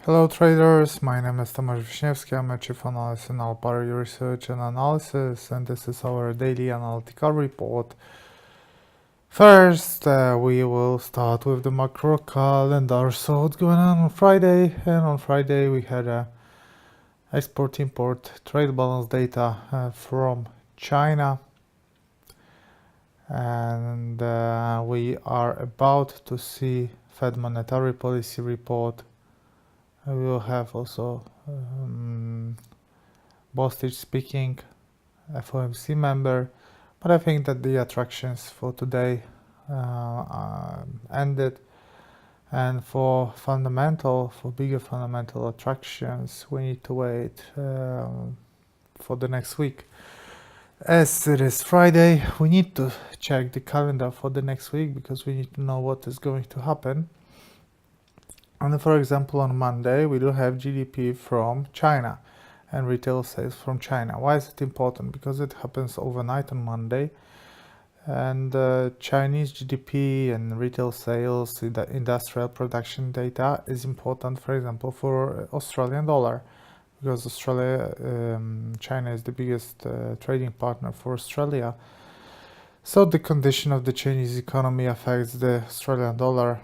Hello traders, my name is Tomasz Wiśniewski, I'm a Chief Analyst in Alpari Research and Analysis, and this is our daily analytical report. First, we will start with the macro calendar. So what's going on Friday? And on Friday we had a export-import trade balance data from China, and we are about to see Fed monetary policy report. We will have also Bostic speaking, FOMC member, but I think that the attractions for today ended, and for bigger fundamental attractions, we need to wait for the next week. As it is Friday, we need to check the calendar for the next week because we need to know what is going to happen. And for example, on Monday, we do have GDP from China and retail sales from China. Why is it important? Because it happens overnight on Monday. And Chinese GDP and retail sales, the industrial production data is important, for example, for Australian dollar. Because China is the biggest trading partner for Australia. So the condition of the Chinese economy affects the Australian dollar,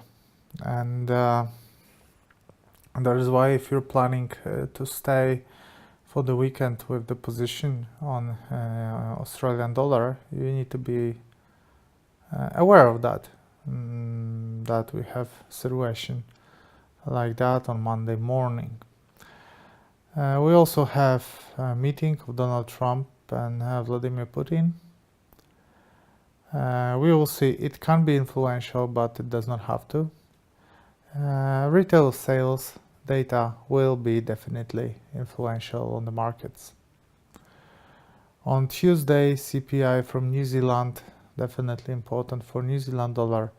and that is why if you're planning to stay for the weekend with the position on Australian dollar, you need to be aware of that, that we have situation like that on Monday morning. We also have a meeting of Donald Trump and Vladimir Putin. We will see. It can be influential, but it does not have to. Retail sales data will be definitely influential on the markets. On Tuesday, CPI from New Zealand, definitely important for New Zealand dollar.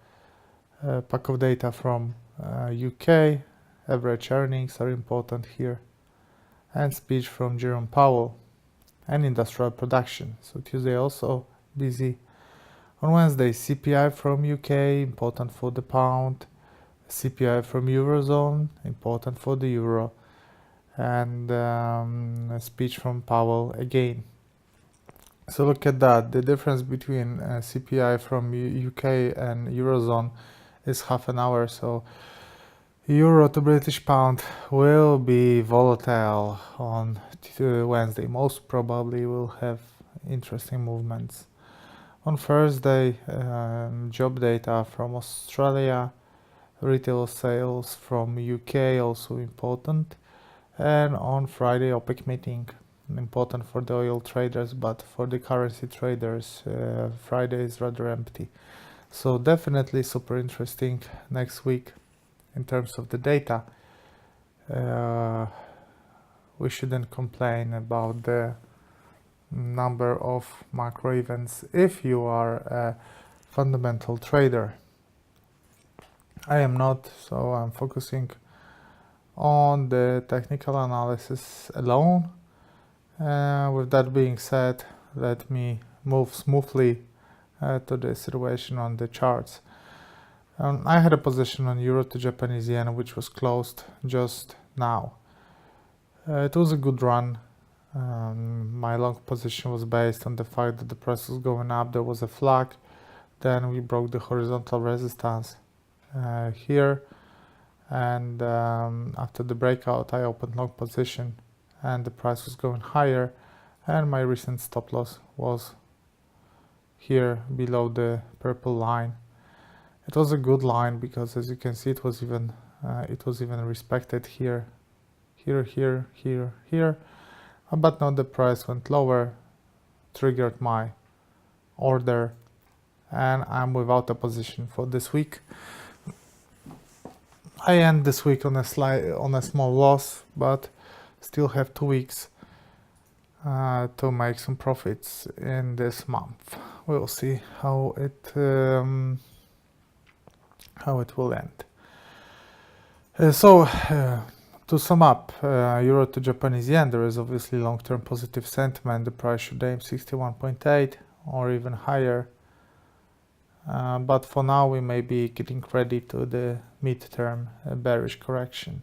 Pack of data from UK, average earnings are important here. And speech from Jerome Powell, and industrial production. So Tuesday also busy. On Wednesday, CPI from UK, important for the pound. CPI from Eurozone, important for the euro. And a speech from Powell again. So look at that. The difference between CPI from UK and Eurozone is half an hour. So Euro to British pound will be volatile on Wednesday. Most probably will have interesting movements. On Thursday, job data from Australia, retail sales from UK also important. And on Friday, OPEC meeting, important for the oil traders, but for the currency traders, Friday is rather empty. So definitely super interesting next week. In terms of the data, we shouldn't complain about the number of macro events if you are a fundamental trader. I am not, so I'm focusing on the technical analysis alone. With that being said, let me move smoothly to the situation on the charts. I had a position on Euro to Japanese yen, which was closed just now. It was a good run. My long position was based on the fact that the price was going up. There was a flag. Then we broke the horizontal resistance here. And after the breakout, I opened long position and the price was going higher. And my recent stop loss was here below the purple line. It was a good line because, as you can see, it was even respected here, but now the price went lower, triggered my order, and I'm without a position for this week. I end this week on a small loss, but still have 2 weeks to make some profits in this month. We'll see how it will end. To sum up, Euro to Japanese yen, there is obviously long-term positive sentiment. The price should aim 61.8 or even higher. But for now, we may be getting ready to the mid-term bearish correction.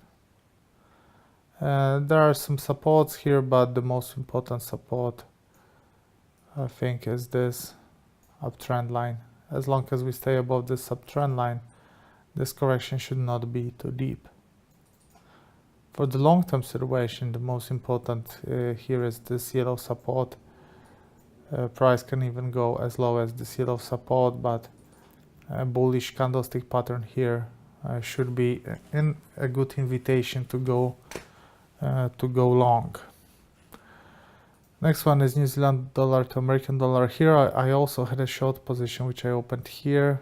There are some supports here, but the most important support I think is this uptrend line. As long as we stay above this uptrend line, this correction should not be too deep. For the long-term situation, the most important here is this yellow support. Price can even go as low as this yellow support, but a bullish candlestick pattern here should be a good invitation to go long. Next one is New Zealand dollar to American dollar. Here I also had a short position which I opened here.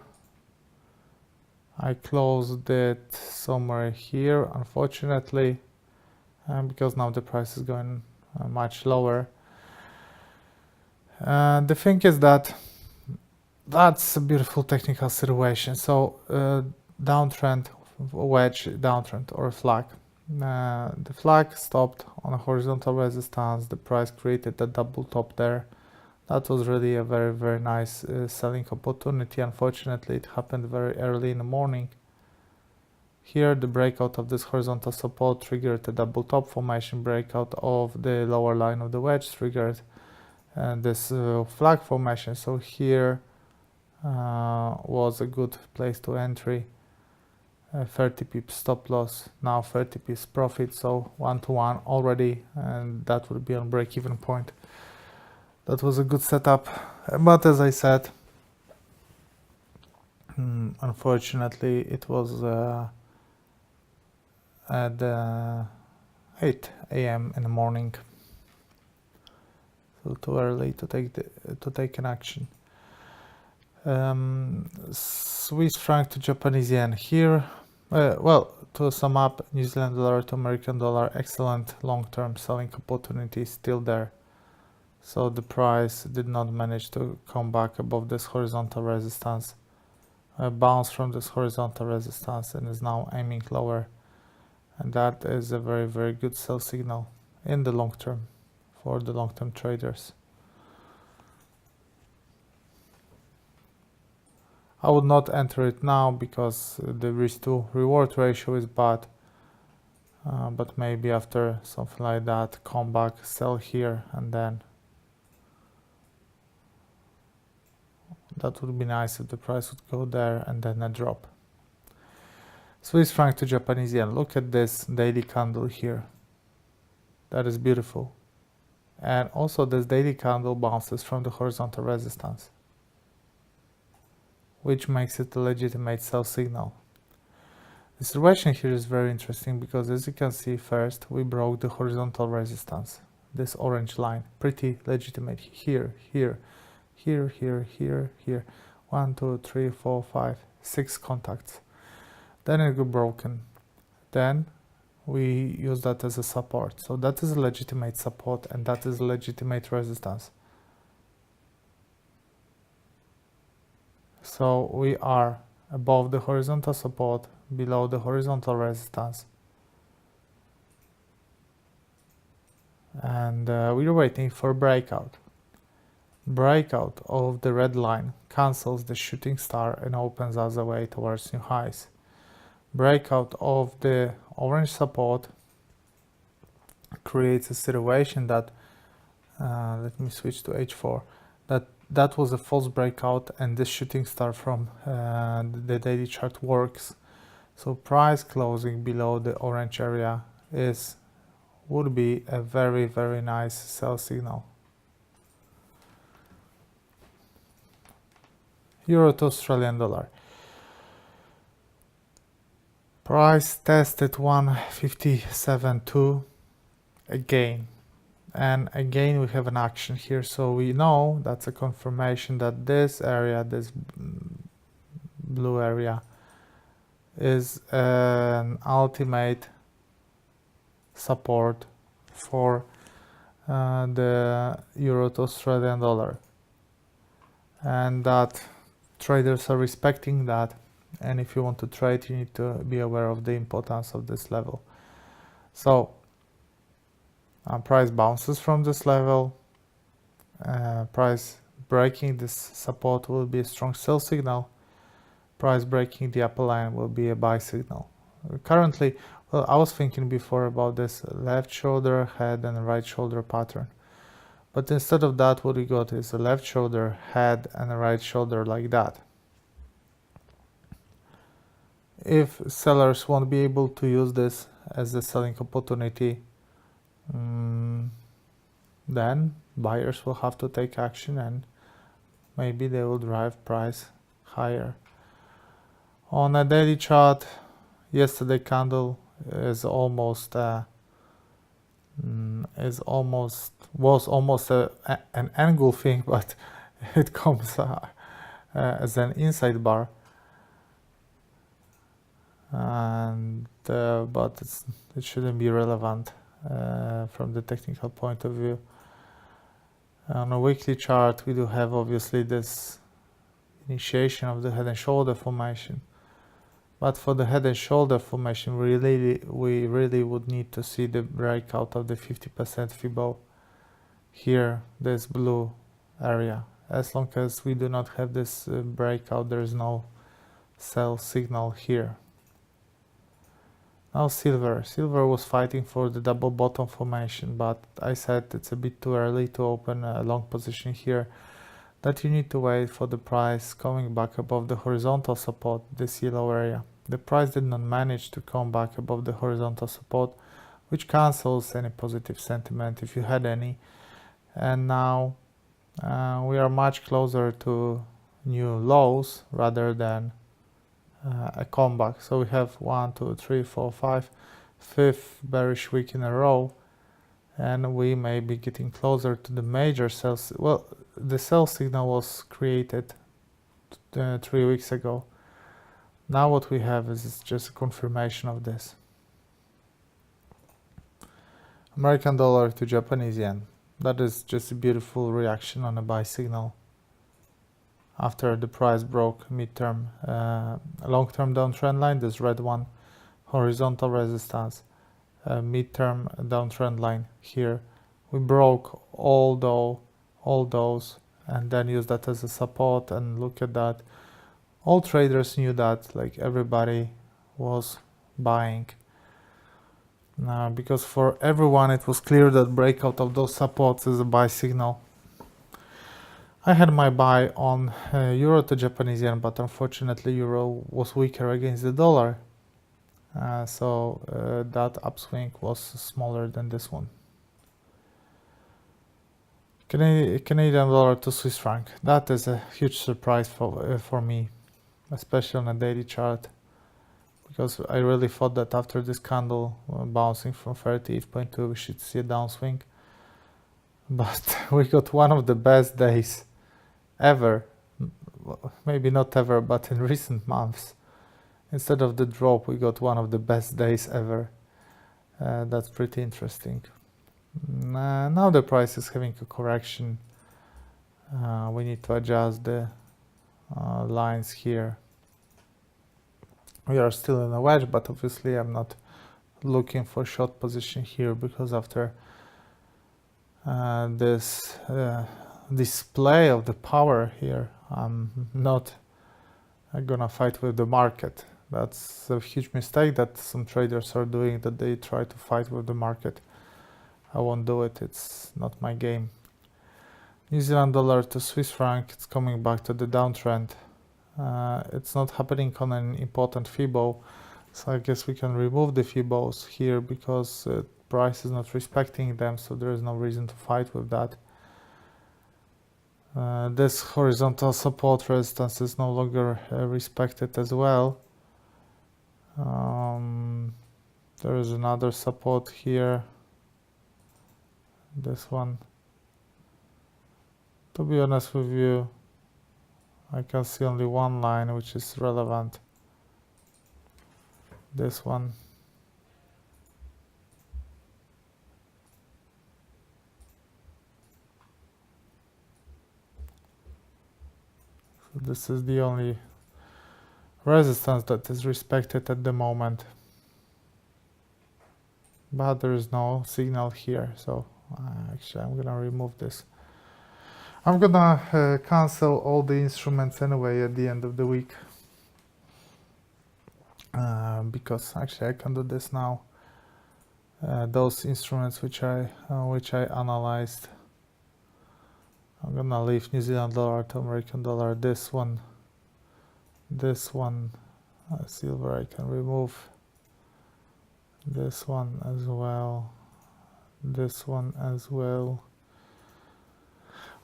I closed it somewhere here, unfortunately, because now the price is going much lower. The thing is that that's a beautiful technical situation. So downtrend, wedge downtrend or flag. The flag stopped on a horizontal resistance. The price created a double top there. That was really a very, very nice selling opportunity. Unfortunately, it happened very early in the morning. Here, the breakout of this horizontal support triggered a double top formation. Breakout of the lower line of the wedge triggered this flag formation. So here was a good place to entry. 30 pips stop loss, now 30 pips profit, so 1-to-1 already, and that would be on break-even point. That was a good setup, but as I said, unfortunately it was at 8 a.m. in the morning, so too early to take an action. Swiss franc to Japanese yen here. Well, to sum up, New Zealand dollar to American dollar, excellent long-term selling opportunity still there. So the price did not manage to come back above this horizontal resistance, bounce from this horizontal resistance, and is now aiming lower. And that is a very, very good sell signal in the long term for the long-term traders. I would not enter it now because the risk to reward ratio is bad, but maybe after something like that, come back, sell here, and then that would be nice if the price would go there and then a drop. Swiss franc to Japanese yen. Look at this daily candle here. That is beautiful. And also this daily candle bounces from the horizontal resistance, which makes it a legitimate sell signal. The situation here is very interesting because, as you can see, first we broke the horizontal resistance, this orange line, pretty legitimate here, here, here, here, here, here. 1, 2, 3, 4, 5, 6 contacts. Then it got broken. Then we use that as a support. So that is a legitimate support and that is a legitimate resistance. So we are above the horizontal support, below the horizontal resistance. And we're waiting for breakout. Breakout of the red line cancels the shooting star and opens us a way towards new highs. Breakout of the orange support creates a situation that, let me switch to H4, that was a false breakout and this shooting star from the daily chart works. So price closing below the orange area would be a very, very nice sell signal. Euro to Australian dollar. Price tested 157.2 again. And again we have an action here, so we know that's a confirmation that this area, this blue area, is an ultimate support for the Euro to Australian dollar, and that traders are respecting that, and if you want to trade you need to be aware of the importance of this level. So price bounces from this level, price breaking this support will be a strong sell signal, price breaking the upper line will be a buy signal. Currently, well, I was thinking before about this left shoulder, head, and right shoulder pattern. But instead of that, what we got is a left shoulder, head, and a right shoulder like that. If sellers won't be able to use this as a selling opportunity, then buyers will have to take action and maybe they will drive price higher. On a daily chart, yesterday candle was almost an angle thing, but it comes as an inside bar, and but it shouldn't be relevant from the technical point of view. On a weekly chart, we do have obviously this initiation of the head and shoulder formation. But for the head and shoulder formation, we really would need to see the breakout of the 50% Fibo here, this blue area. As long as we do not have this breakout, there is no sell signal here. Now silver. Silver was fighting for the double bottom formation, but I said it's a bit too early to open a long position here, that you need to wait for the price coming back above the horizontal support, this yellow area. The price did not manage to come back above the horizontal support, which cancels any positive sentiment if you had any. And now we are much closer to new lows rather than a comeback. So we have 1, 2, 3, 4, 5, fifth bearish week in a row, and we may be getting closer to the major sales. Well, the sell signal was created 3 weeks ago. Now what we have is just a confirmation of this. American dollar to Japanese yen. That is just a beautiful reaction on a buy signal after the price broke midterm, long-term downtrend line, this red one, horizontal resistance, midterm downtrend line here. We broke all those and then used that as a support, and look at that. All traders knew that, like everybody was buying. Because for everyone it was clear that breakout of those supports is a buy signal. I had my buy on euro to Japanese yen, but unfortunately euro was weaker against the dollar. So that upswing was smaller than this one. Canadian dollar to Swiss franc. That is a huge surprise for me, especially on a daily chart, because I really thought that after this candle bouncing from 38.2 we should see a downswing. But we got one of the best days ever, maybe not ever, but in recent months. Instead of the drop, we got one of the best days ever. That's pretty interesting. Now the price is having a correction. We need to adjust the lines here. We are still in a wedge, but obviously I'm not looking for short position here, because after this display of the power here, I'm not gonna fight with the market. That's a huge mistake that some traders are doing, that they try to fight with the market. I won't do it, it's not my game. New Zealand dollar to Swiss franc, it's coming back to the downtrend. It's not happening on an important Fibo, so I guess we can remove the Fibos here, because price is not respecting them, so there is no reason to fight with that. This horizontal support resistance is no longer respected as well. There is another support here, this one. To be honest with you, I can see only one line which is relevant, this one. So this is the only resistance that is respected at the moment, but there is no signal here, so actually I'm gonna remove this. I'm gonna cancel all the instruments anyway at the end of the week. because actually I can do this now. Those instruments which I analyzed, I'm gonna leave New Zealand dollar to American dollar. This one, silver I can remove. This one as well. This one as well.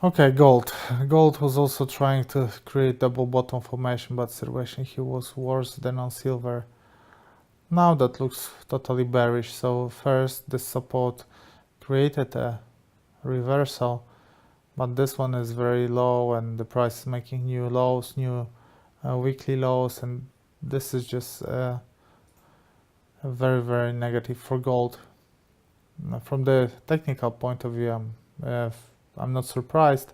Okay, gold. Gold was also trying to create double bottom formation, but situation here was worse than on silver. Now that looks totally bearish. So first the support created a reversal, but this one is very low and the price is making new lows, new weekly lows, and this is just very, very negative for gold. From the technical point of view, I'm not surprised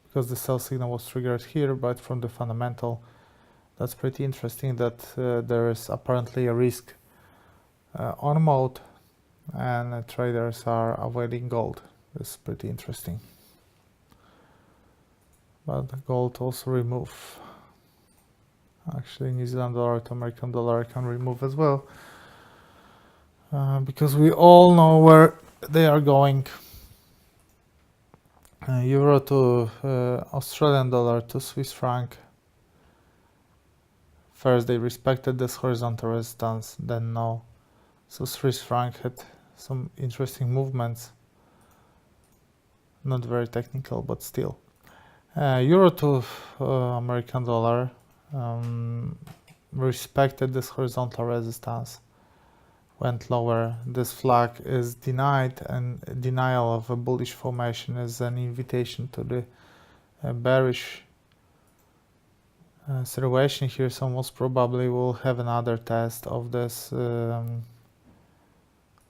because the sell signal was triggered here, but from the fundamental, that's pretty interesting that there is apparently a risk on mode and traders are avoiding gold. It's pretty interesting. But gold also remove. Actually, New Zealand dollar to American dollar I can remove as well. Because we all know where they are going. Euro to Australian dollar to Swiss franc. First they respected this horizontal resistance, then no. So Swiss franc had some interesting movements. Not very technical, but still. Euro to American dollar respected this horizontal resistance, went lower. This flag is denied, and denial of a bullish formation is an invitation to the bearish situation here. So most probably we'll have another test of this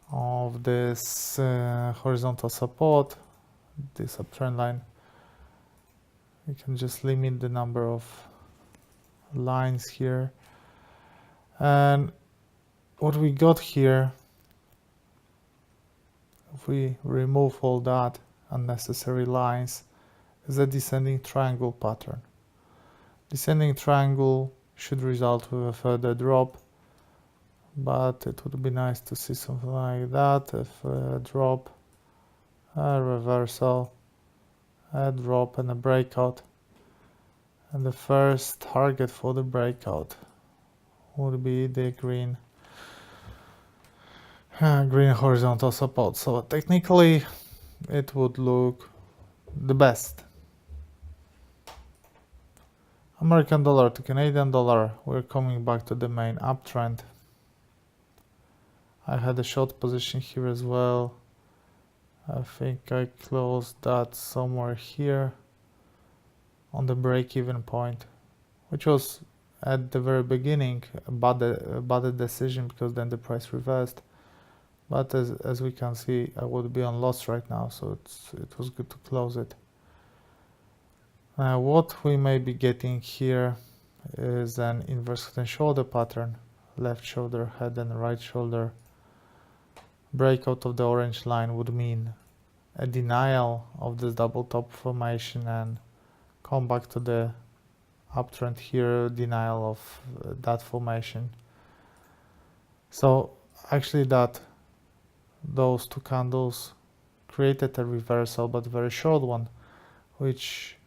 horizontal support, this uptrend line. We can just limit the number of lines here, and what we got here, if we remove all that unnecessary lines, is a descending triangle pattern. Descending triangle should result with a further drop, but it would be nice to see something like that. If a drop, a reversal, a drop and a breakout, and the first target for the breakout would be the green horizontal support. So technically it would look the best. American dollar to Canadian dollar, we're coming back to the main uptrend. I had a short position here as well. I think I closed that somewhere here on the break-even point, which was at the very beginning a bad decision because then the price reversed. But as we can see, I would be on loss right now, so it was good to close it. What we may be getting here is an inverse head and shoulder pattern. Left shoulder, head and right shoulder. Breakout of the orange line would mean a denial of this double top formation and come back to the uptrend here, denial of that formation. So actually those two candles created a reversal, but very short one, which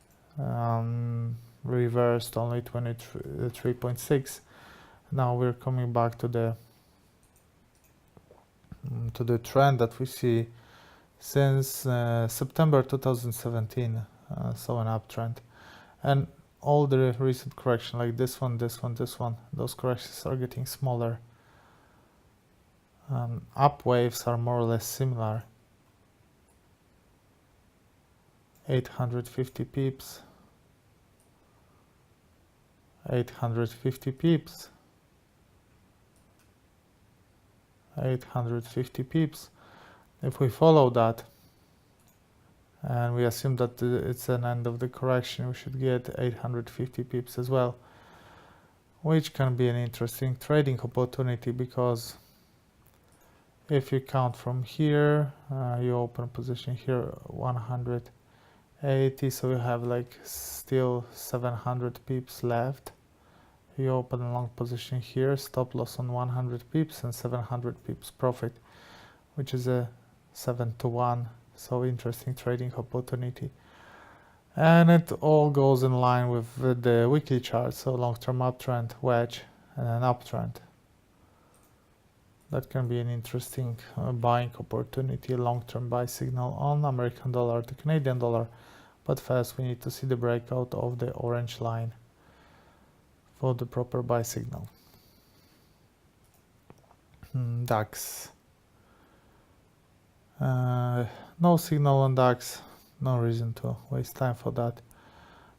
reversed only 23.6. Now we're coming back to the trend that we see since September 2017, so an uptrend, and all the recent correction like this one, those corrections are getting smaller. Up waves are more or less similar. 850 pips, 850 pips, 850 pips. If we follow that and we assume that it's an end of the correction, we should get 850 pips as well, which can be an interesting trading opportunity, because if you count from here, you open position here 180, so you have like still 700 pips left You open a long position here, stop loss on 100 pips and 700 pips profit, which is a 7-to-1, so interesting trading opportunity. And it all goes in line with the weekly chart, so long-term uptrend, wedge, and an uptrend. That can be an interesting buying opportunity, long-term buy signal on American dollar to Canadian dollar. But first we need to see the breakout of the orange line for the proper buy signal. DAX. No signal on DAX, no reason to waste time for that.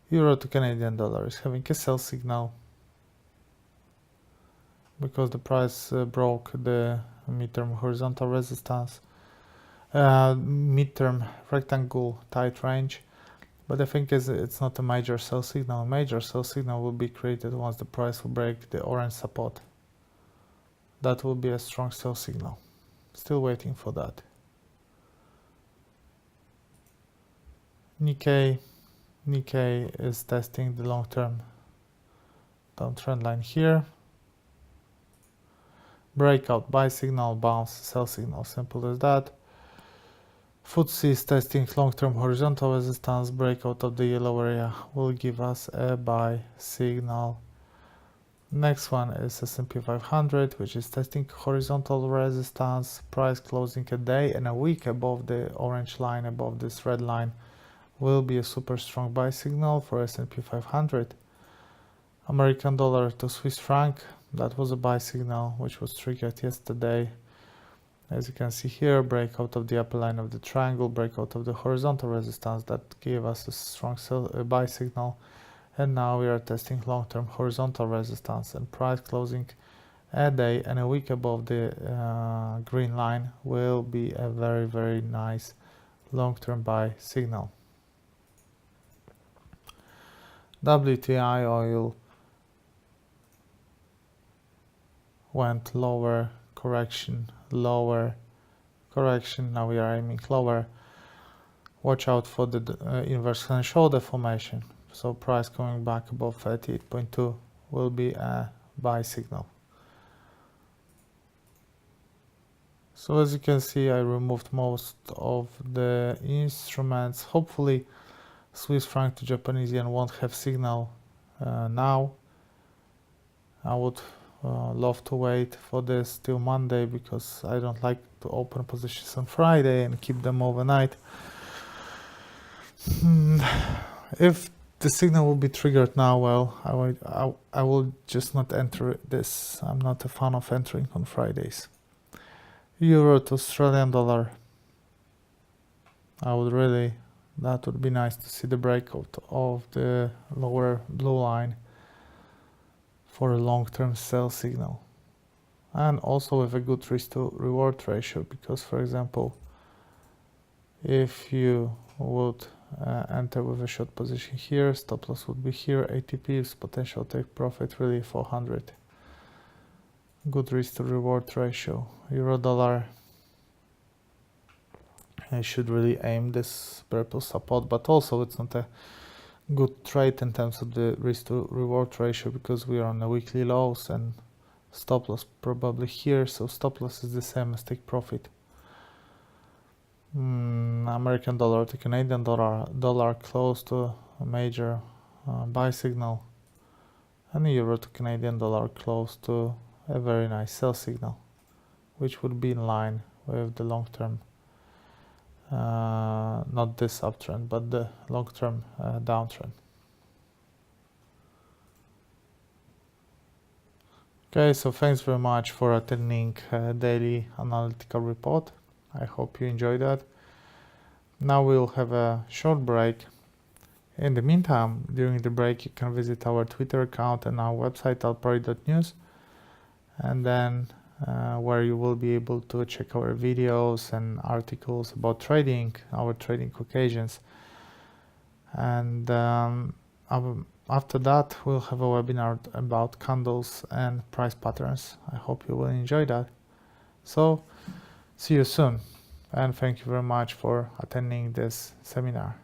Euro to Canadian dollar is having a sell signal because the price broke the midterm horizontal resistance, midterm rectangle tight range. But I think it's not a major sell signal. A major sell signal will be created once the price will break the orange support. That will be a strong sell signal. Still waiting for that. Nikkei is testing the long-term downtrend line here. Breakout, buy signal, bounce, sell signal, simple as that. FTSE is testing long-term horizontal resistance. Breakout of the yellow area will give us a buy signal. Next one is S&P 500, which is testing horizontal resistance. Price closing a day and a week above the orange line, above this red line, will be a super strong buy signal for S&P 500. American dollar to Swiss franc, that was a buy signal which was triggered yesterday. As you can see here, breakout of the upper line of the triangle, breakout of the horizontal resistance, that gave us a strong buy signal. And now we are testing long-term horizontal resistance, and price closing a day and a week above the green line will be a very, very nice long-term buy signal. WTI oil went lower, correction, lower, correction. Now we are aiming lower. Watch out for the inverse hand shoulder formation. So price coming back above 38.2 will be a buy signal. So as you can see, I removed most of the instruments. Hopefully Swiss franc to Japanese yen won't have signal now. I would love to wait for this till Monday because I don't like to open positions on Friday and keep them overnight. If the signal will be triggered now, well, I will just not enter this. I'm not a fan of entering on Fridays. Euro to Australian dollar. That would be nice to see the breakout of the lower blue line for a long-term sell signal. And also with a good risk to reward ratio, because for example, if you would enter with a short position here, stop loss would be here, 80 pips, potential take profit really 400. Good risk to reward ratio. Euro dollar, I should really aim this purple support, but also it's not a good trade in terms of the risk to reward ratio because we are on the weekly lows and stop loss probably here, so stop loss is the same as take profit. American dollar to Canadian dollar close to a major buy signal, and euro to Canadian dollar close to a very nice sell signal, which would be in line with the long-term, not this uptrend, but the long-term downtrend. Okay, so thanks very much for attending daily analytical report. I hope you enjoyed that. Now we'll have a short break. In the meantime, during the break, you can visit our Twitter account and our website, alpari.news, and then where you will be able to check our videos and articles about trading, our trading occasions. And after that, we'll have a webinar about candles and price patterns. I hope you will enjoy that. So, see you soon, and thank you very much for attending this seminar.